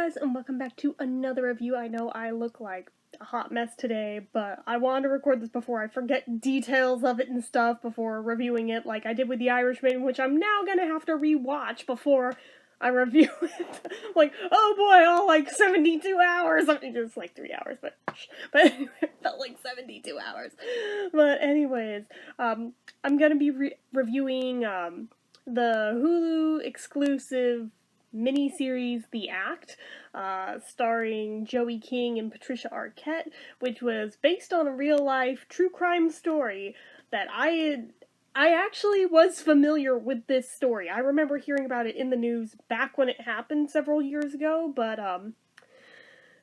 guys, and welcome back to another review. I know I look like a hot mess today, but I wanted to record this before I forget details of it and stuff before reviewing it, like I did with The Irishman, which I'm now gonna have to rewatch before I review it. Like, oh boy, all like 72 hours. I mean, just like 3 hours, but anyway, it felt like 72 hours. But anyways, I'm gonna be reviewing the Hulu exclusive miniseries The Act, starring Joey King and Patricia Arquette, which was based on a real-life true crime story that I actually was familiar with this story. I remember hearing about it in the news back when it happened several years ago, but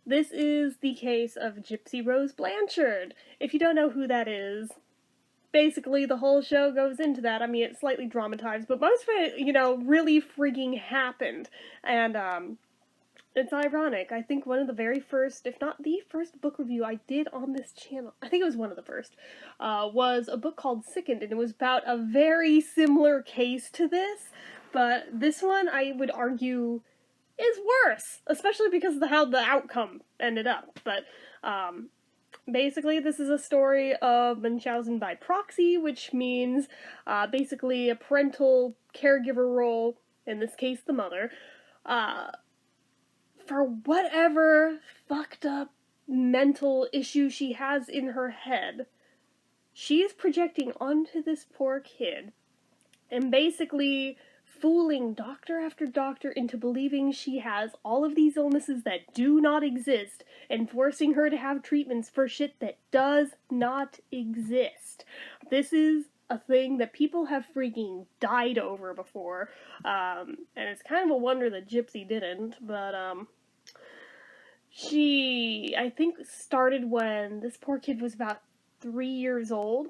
this is the case of Gypsy Rose Blanchard. If you don't know who that is, basically the whole show goes into that. I mean, it's slightly dramatized, but most of it, really freaking happened. And, it's ironic. I think one of the very first, if not the first book review I did on this channel, I think it was one of the first, was a book called Sickened, and it was about a very similar case to this, but this one, I would argue, is worse, especially because of how the outcome ended up. But, basically, this is a story of Munchausen by proxy, which means basically a parental caregiver role, in this case the mother, for whatever fucked up mental issue she has in her head. She is projecting onto this poor kid and basically fooling doctor after doctor into believing she has all of these illnesses that do not exist and forcing her to have treatments for shit that does not exist. This is a thing that people have freaking died over before, and it's kind of a wonder that Gypsy didn't, but, she, I think, started when this poor kid was about 3 years old.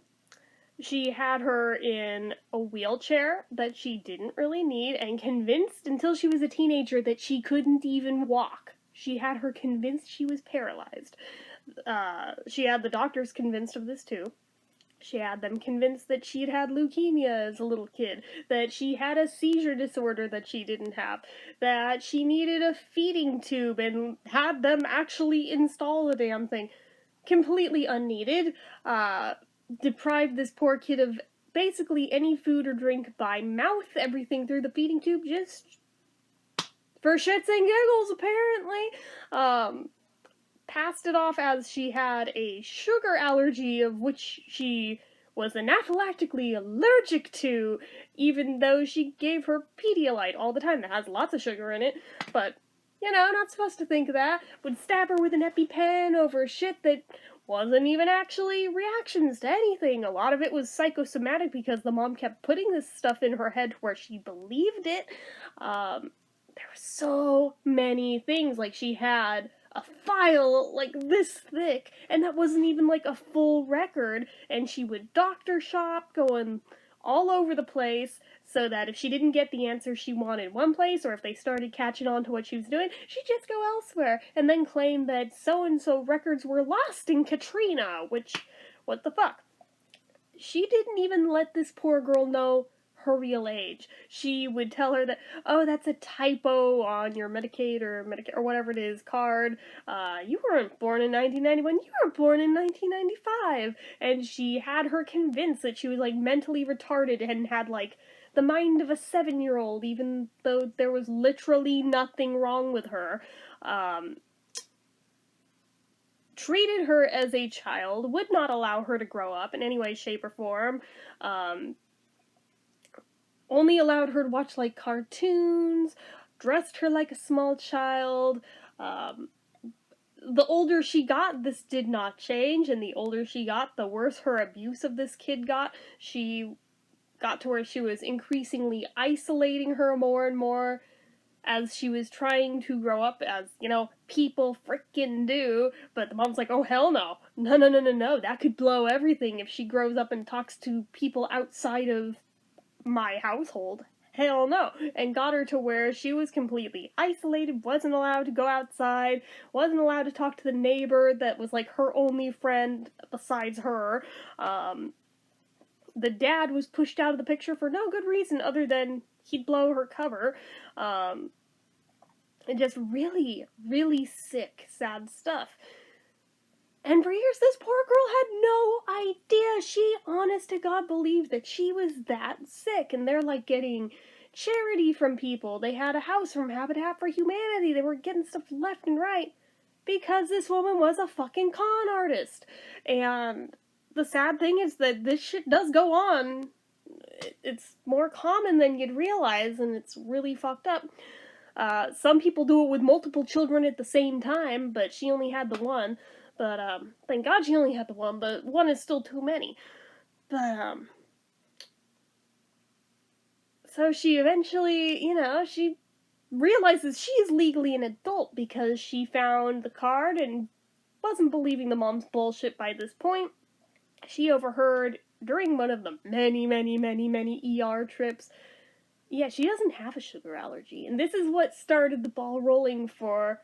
She had her in a wheelchair that she didn't really need and convinced until she was a teenager that she couldn't even walk. She had her convinced she was paralyzed. She had the doctors convinced of this too. She had them convinced that she'd had leukemia as a little kid, that she had a seizure disorder that she didn't have, that she needed a feeding tube, and had them actually install the damn thing. Completely unneeded. Deprived this poor kid of basically any food or drink by mouth, everything through the feeding tube, just for shits and giggles, apparently. Passed it off as she had a sugar allergy, of which she was anaphylactically allergic to, even though she gave her Pedialyte all the time that has lots of sugar in it, but, not supposed to think of that. Would stab her with an EpiPen over shit that wasn't even actually reactions to anything. A lot of it was psychosomatic because the mom kept putting this stuff in her head where she believed it. There were so many things, like she had a file like this thick, and that wasn't even like a full record, and she would doctor shop, going all over the place, so that if she didn't get the answer she wanted one place, or if they started catching on to what she was doing, she'd just go elsewhere, and then claim that so-and-so records were lost in Katrina, which, what the fuck? She didn't even let this poor girl know her real age. She would tell her that, oh, that's a typo on your Medicaid or whatever it is card. You weren't born in 1991, you were born in 1995. And she had her convinced that she was, like, mentally retarded and had, like, the mind of a 7-year-old, even though there was literally nothing wrong with her. Treated her as a child, would not allow her to grow up in any way, shape, or form. Only allowed her to watch, like, cartoons, dressed her like a small child. The older she got, this did not change, and the older she got, the worse her abuse of this kid got. She got to where she was increasingly isolating her more and more as she was trying to grow up, as, people frickin' do, but the mom's like, oh, hell no. No, that could blow everything if she grows up and talks to people outside of my household. Hell no. And got her to where she was completely isolated, wasn't allowed to go outside, wasn't allowed to talk to the neighbor that was like her only friend besides her. The dad was pushed out of the picture for no good reason other than he'd blow her cover. And just really, really sick, sad stuff. And for years, this poor girl had no idea. She, honest to God, believed that she was that sick. And they're like getting charity from people. They had a house from Habitat for Humanity. They were getting stuff left and right because this woman was a fucking con artist. And the sad thing is that this shit does go on. It's more common than you'd realize, and it's really fucked up. Some people do it with multiple children at the same time, but she only had the one. But thank God she only had the one, but one is still too many. But so she eventually, she realizes she is legally an adult because she found the card and wasn't believing the mom's bullshit by this point. She overheard during one of the many, many, many, many ER trips. Yeah, she doesn't have a sugar allergy, and this is what started the ball rolling for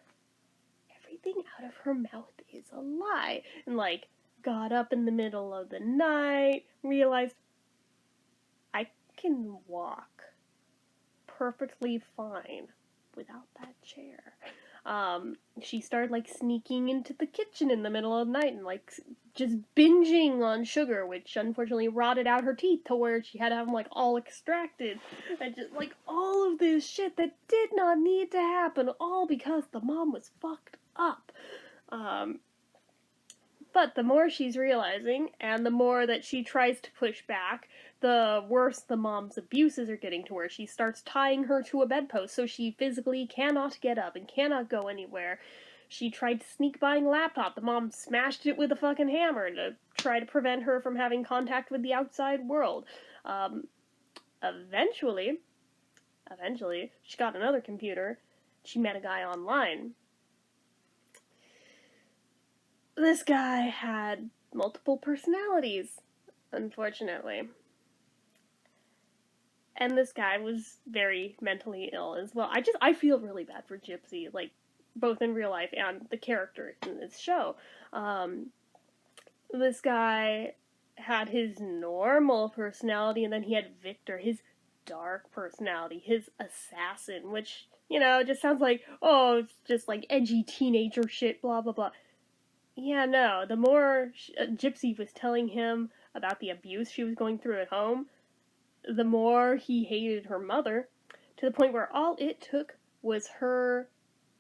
everything out of her mouth is a lie. And like, got up in the middle of the night, realized I can walk perfectly fine without that chair. She started like sneaking into the kitchen in the middle of the night and like just binging on sugar, which unfortunately rotted out her teeth to where she had to have them like all extracted. And just like all of this shit that did not need to happen, all because the mom was fucked up. But the more she's realizing, and the more that she tries to push back, the worse the mom's abuses are getting to where she starts tying her to a bedpost so she physically cannot get up and cannot go anywhere. She tried to sneak buying a laptop. The mom smashed it with a fucking hammer to try to prevent her from having contact with the outside world. Um, eventually, she got another computer. She met a guy online. This guy had multiple personalities, unfortunately. And this guy was very mentally ill as well. I feel really bad for Gypsy, like both in real life and the character in this show. This guy had his normal personality, and then he had Victor, his dark personality, his assassin, which, just sounds like, oh, it's just like edgy teenager shit, blah, blah, blah. Yeah, no, the more Gypsy was telling him about the abuse she was going through at home, the more he hated her mother, to the point where all it took was her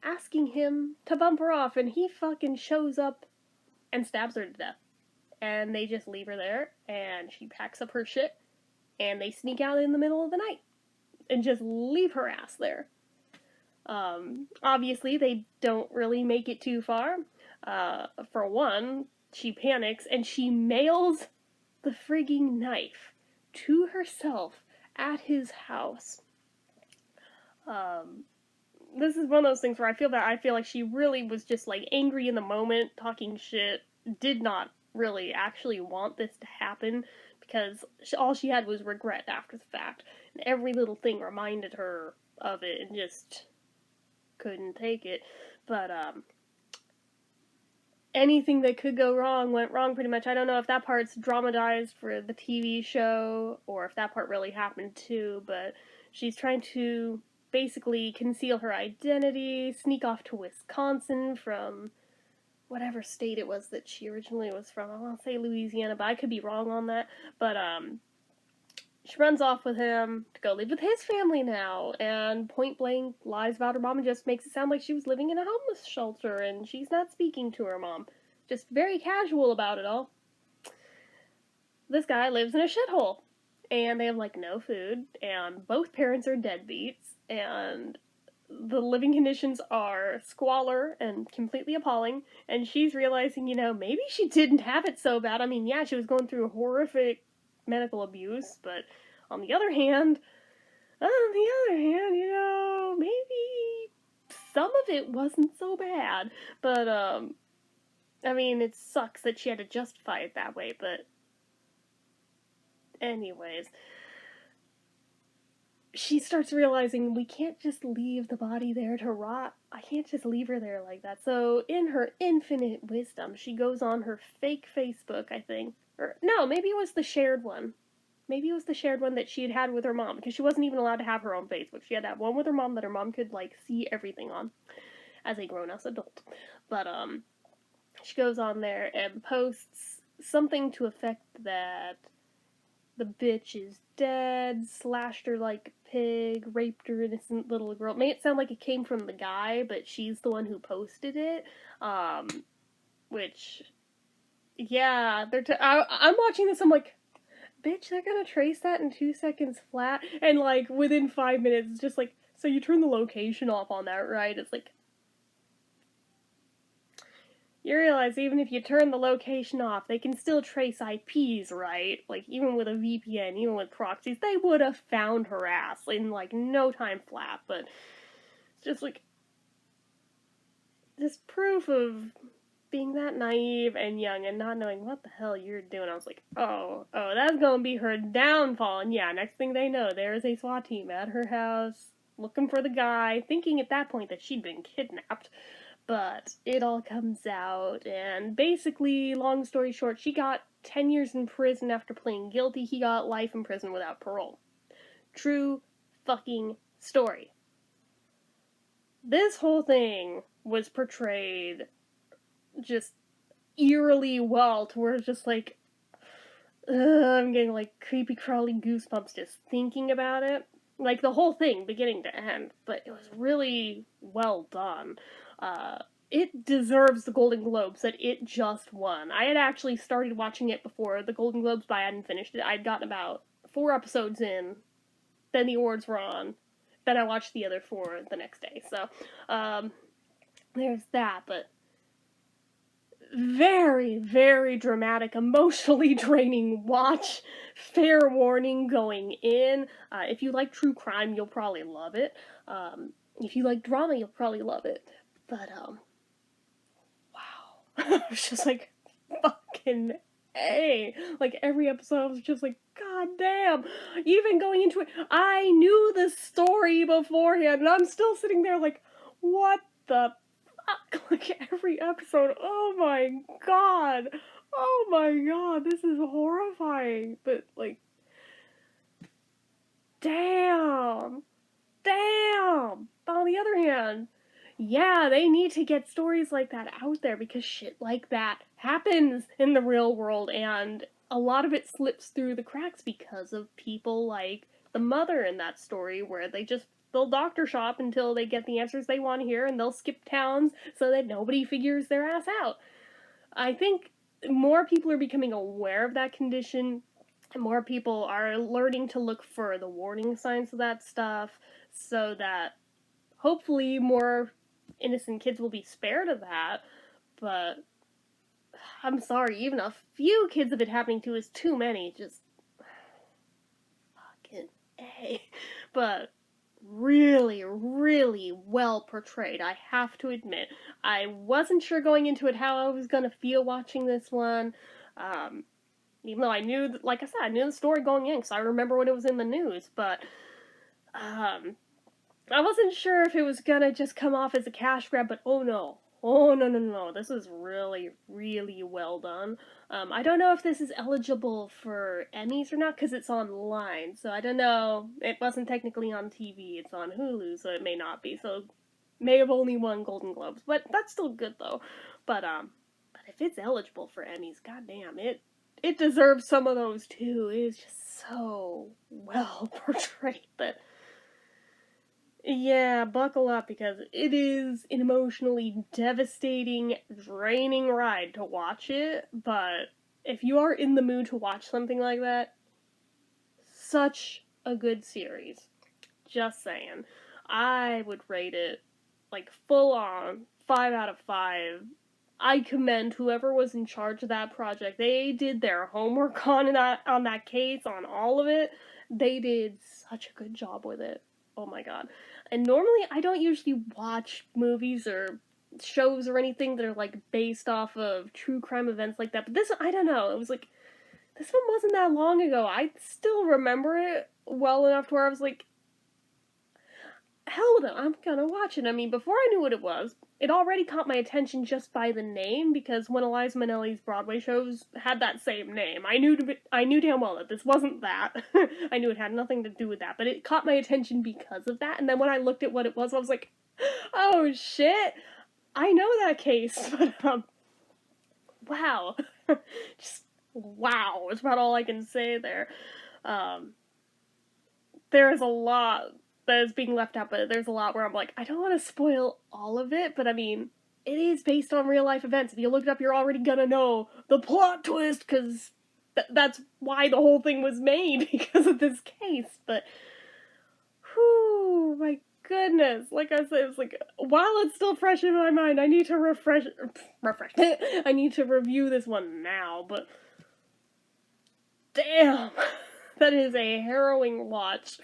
asking him to bump her off, and he fucking shows up and stabs her to death. And they just leave her there, and she packs up her shit, and they sneak out in the middle of the night, and just leave her ass there. Obviously, they don't really make it too far. For one, she panics, and she mails the frigging knife to herself at his house. This is one of those things where I feel like she really was just like angry in the moment, talking shit, did not really actually want this to happen because all she had was regret after the fact, and every little thing reminded her of it and just couldn't take it. But anything that could go wrong went wrong pretty much. I don't know if that part's dramatized for the TV show or if that part really happened too, but she's trying to basically conceal her identity, sneak off to Wisconsin from whatever state it was that she originally was from. I want to say Louisiana, but I could be wrong on that. But she runs off with him to go live with his family now, and point blank lies about her mom and just makes it sound like she was living in a homeless shelter and she's not speaking to her mom. Just very casual about it all. This guy lives in a shithole, and they have like no food, and both parents are deadbeats, and the living conditions are squalor and completely appalling, and she's realizing, maybe she didn't have it so bad. I mean, yeah, she was going through horrific medical abuse, but on the other hand, maybe some of it wasn't so bad. But, I mean, it sucks that she had to justify it that way, but anyways, she starts realizing we can't just leave the body there to rot. I can't just leave her there like that. So, in her infinite wisdom, she goes on her fake Facebook, I think. Or, no, maybe it was the shared one. maybe it was the shared one that she had with her mom, because she wasn't even allowed to have her own Facebook. She had that one with her mom that her mom could, like, see everything on as a grown-ass adult. But, she goes on there and posts something to effect that the bitch is dead, slashed her like a pig, raped her innocent little girl. It made it sound like it came from the guy, but she's the one who posted it. Which, yeah, I'm watching this, I'm like, bitch, they're gonna trace that in 2 seconds flat, and like within 5 minutes, it's just like, so you turn the location off on that, right? It's like, you realize even if you turn the location off, they can still trace IPs, right? Like, even with a VPN, even with proxies, they would have found her ass in, like, no time flat, but it's just, like, this proof of being that naive and young and not knowing what the hell you're doing. I was like, oh, that's gonna be her downfall. And yeah, next thing they know, there's a SWAT team at her house, looking for the guy, thinking at that point that she'd been kidnapped. But it all comes out, and basically, long story short, she got 10 years in prison after pleading guilty. He got life in prison without parole. True fucking story. This whole thing was portrayed just eerily well, to where it's just like, I'm getting like creepy crawly goosebumps just thinking about it. Like the whole thing, beginning to end, but it was really well done. It deserves the Golden Globes that it just won. I had actually started watching it before the Golden Globes, but I hadn't finished it. I'd gotten about 4 episodes in, then the awards were on, then I watched the other 4 the next day. So, there's that, but very, very dramatic, emotionally draining watch. Fair warning going in. If you like true crime, you'll probably love it. If you like drama, you'll probably love it. But, wow. I was just like, fucking A. Like, every episode was just like, god damn. Even going into it, I knew the story beforehand, and I'm still sitting there like, what the fuck? Like, every episode, oh my god, this is horrifying. But, like, damn. On the other hand, yeah, they need to get stories like that out there, because shit like that happens in the real world, and a lot of it slips through the cracks because of people like the mother in that story, where they'll doctor shop until they get the answers they want to hear, and they'll skip towns so that nobody figures their ass out. I think more people are becoming aware of that condition, and more people are learning to look for the warning signs of that stuff, so that hopefully more innocent kids will be spared of that. But I'm sorry, even a few kids of it happening to is too many. Just fucking A. But really, really well portrayed, I have to admit. I wasn't sure going into it how I was gonna feel watching this one. Even though I knew, like I said, I knew the story going in, because I remember when it was in the news, but I wasn't sure if it was gonna just come off as a cash grab, but oh no. Oh no, this is really, really well done. I don't know if this is eligible for Emmys or not, because it's online, so I don't know. It wasn't technically on TV, it's on Hulu, so it may not be, so may have only won Golden Globes, but that's still good though. But if it's eligible for Emmys, goddamn, it deserves some of those too. It is just so well portrayed that, yeah, buckle up, because it is an emotionally devastating, draining ride to watch it, but if you are in the mood to watch something like that, such a good series. Just saying. I would rate it, like, full on, 5 out of 5. I commend whoever was in charge of that project. They did their homework on that case, on all of it. They did such a good job with it. Oh my god. And normally I don't usually watch movies or shows or anything that are like based off of true crime events like that. But this, I don't know, it was like, this one wasn't that long ago. I still remember it well enough to where I was like, hell with it, I'm gonna watch it. I mean, before I knew what it was, it already caught my attention just by the name, because when Eliza Minnelli's Broadway shows had that same name, I knew damn well that this wasn't that. I knew it had nothing to do with that, but it caught my attention because of that. And then when I looked at what it was, I was like, oh shit, I know that case. But wow, just wow. That's about all I can say there. Um, there is a lot that is being left out, but there's a lot where I'm like, I don't want to spoil all of it, but I mean, it is based on real life events. If you look it up, you're already gonna know the plot twist, because that's why the whole thing was made, because of this case. But, whew, my goodness. Like I said, it's like, while it's still fresh in my mind, I need to refresh, I need to review this one now, but damn, that is a harrowing watch.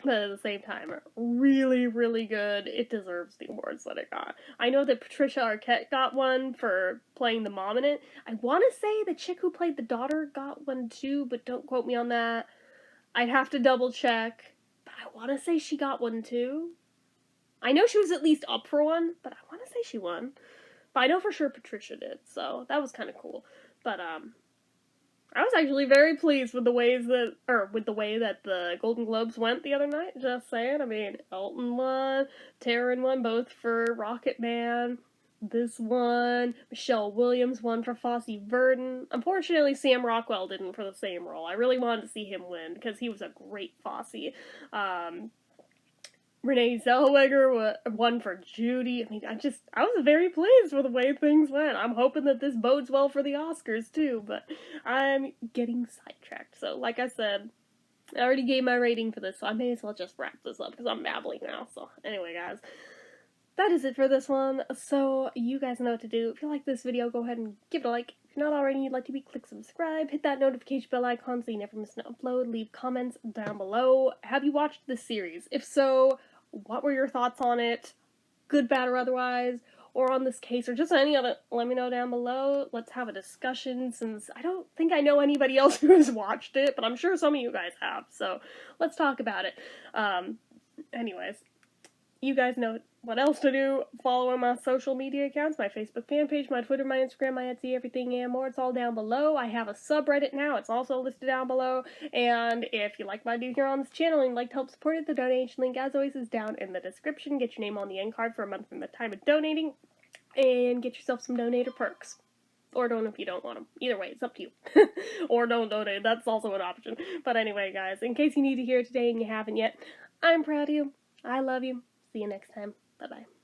But at the same time, really, really good. It deserves the awards that it got. I know that Patricia Arquette got one for playing the mom in it. I want to say the chick who played the daughter got one too, but don't quote me on that. I'd have to double check. But I want to say she got one too. I know she was at least up for one, but I want to say she won. But I know for sure Patricia did, so that was kind of cool. But I was actually very pleased with the way that the Golden Globes went the other night. Just saying. I mean, Elton won, Taron won, both for Rocket Man. This one, Michelle Williams won for Fosse Verdon. Unfortunately, Sam Rockwell didn't for the same role. I really wanted to see him win because he was a great Fosse. Renee Zellweger won for Judy. I mean, I was very pleased with the way things went. I'm hoping that this bodes well for the Oscars too, but I'm getting sidetracked. So, like I said, I already gave my rating for this, so I may as well just wrap this up because I'm babbling now. So, anyway, guys, that is it for this one. So, you guys know what to do. If you like this video, go ahead and give it a like. If you're not already, you'd like to click subscribe, hit that notification bell icon so you never miss an upload, leave comments down below. Have you watched this series? If so, what were your thoughts on it? Good, bad, or otherwise? Or on this case, or just any other, let me know down below. Let's have a discussion, since I don't think I know anybody else who has watched it, but I'm sure some of you guys have, so let's talk about it. Anyways, you guys know what else to do. Follow my social media accounts, my Facebook fan page, my Twitter, my Instagram, my Etsy, everything and more. It's all down below. I have a subreddit now. It's also listed down below. And if you like what I do here on this channel and like to help support it, the donation link, as always, is down in the description. Get your name on the end card for a month from the time of donating. And get yourself some donator perks. Or don't if you don't want them. Either way, it's up to you. Or don't donate. That's also an option. But anyway, guys, in case you need to hear it today and you haven't yet, I'm proud of you. I love you. See you next time. Bye-bye.